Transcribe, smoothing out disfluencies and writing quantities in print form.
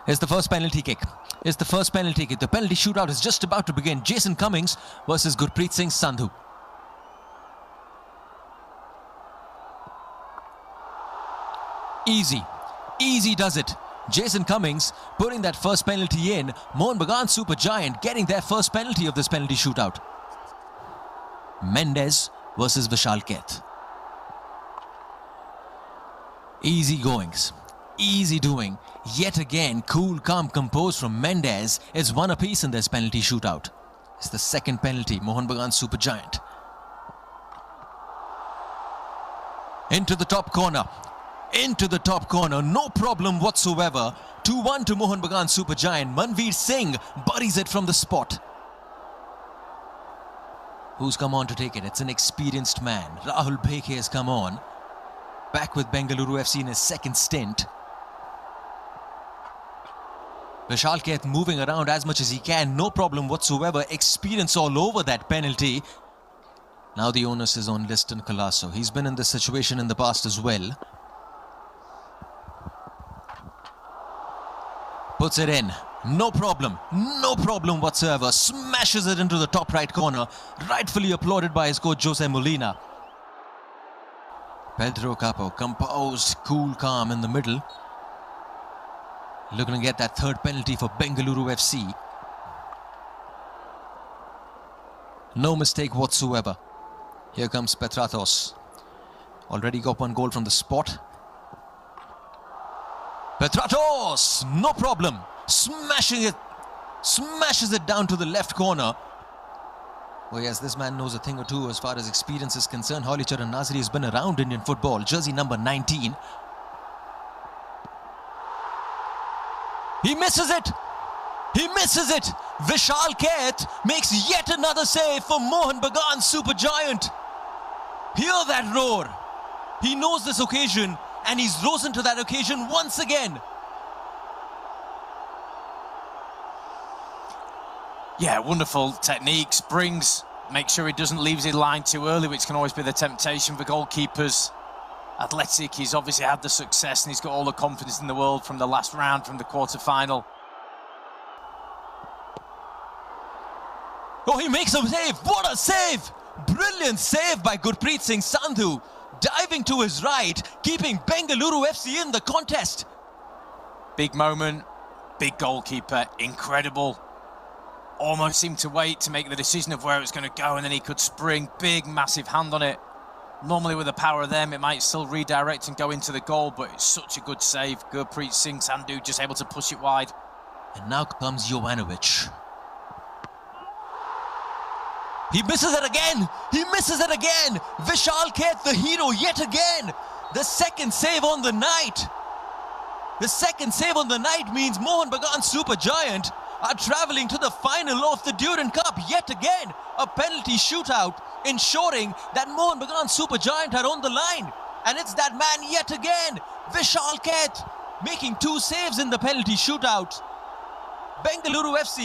It's the first penalty kick. It's the first penalty kick. The penalty shootout is just about to begin. Jason Cummings versus Gurpreet Singh Sandhu. Easy does it. Jason Cummings putting that first penalty in. Mohun Bagan Super Giant getting their first penalty of this penalty shootout. Mendes versus Vishal Keth. Easy goings. Easy doing. Yet again, cool, calm, composed from Mendes. It's one apiece in this penalty shootout. It's the second penalty. Mohun Bagan Super Giant. Into the top corner. Into the top corner. No problem whatsoever. 2-1 to Mohun Bagan Super Giant. Manveer Singh buries it from the spot. Who's come on to take it? It's an experienced man. Rahul Bheke has come on. Back with Bengaluru FC in his second stint. Vishal Keth moving around as much as he can. No problem whatsoever. Experience all over that penalty. Now the onus is on Liston Colasso. He's been in this situation in the past as well. Puts it in. No problem. No problem whatsoever. Smashes it into the top right corner. Rightfully applauded by his coach Jose Molina. Pedro Capo, composed, cool, calm in the middle. Looking to get that third penalty for Bengaluru FC. No mistake whatsoever. Here comes Petratos. Already got one goal from the spot. Petratos! No problem. Smashing it. Smashes it down to the left corner. Oh yes, this man knows a thing or two as far as experience is concerned. Holly Charan Nazri has been around Indian football. Jersey number 19. He misses it. He misses it. Vishal Keth makes yet another save for Mohun Bagan Super Giant. Hear that roar. He knows this occasion and he's risen to that occasion once again. Yeah, wonderful technique, springs, make sure he doesn't leave his line too early, which can always be the temptation for goalkeepers. Athletic, he's obviously had the success and he's got all the confidence in the world from the last round, from the quarter-final. Oh, he makes a save. What a save! Brilliant save by Gurpreet Singh Sandhu. Diving to his right, keeping Bengaluru FC in the contest. Big moment, big goalkeeper, incredible. Almost seemed to wait to make the decision of where it was going to go, and then he could spring. Big, massive hand on it. Normally with the power of them, it might still redirect and go into the goal, but it's such a good save. Gurpreet Singh Sandhu just able to push it wide. And now comes Jovanovic. He misses it again. He misses it again. Vishal Keth, the hero, yet again. The second save on the night. The second save on the night means Mohun Bagan Super Giant are travelling to the final of the Durand Cup yet again. A penalty shootout ensuring that Mohun Bagan Super Giant are on the line. And it's that man yet again, Vishal Keth, making 2 saves in the penalty shootout. Bengaluru FC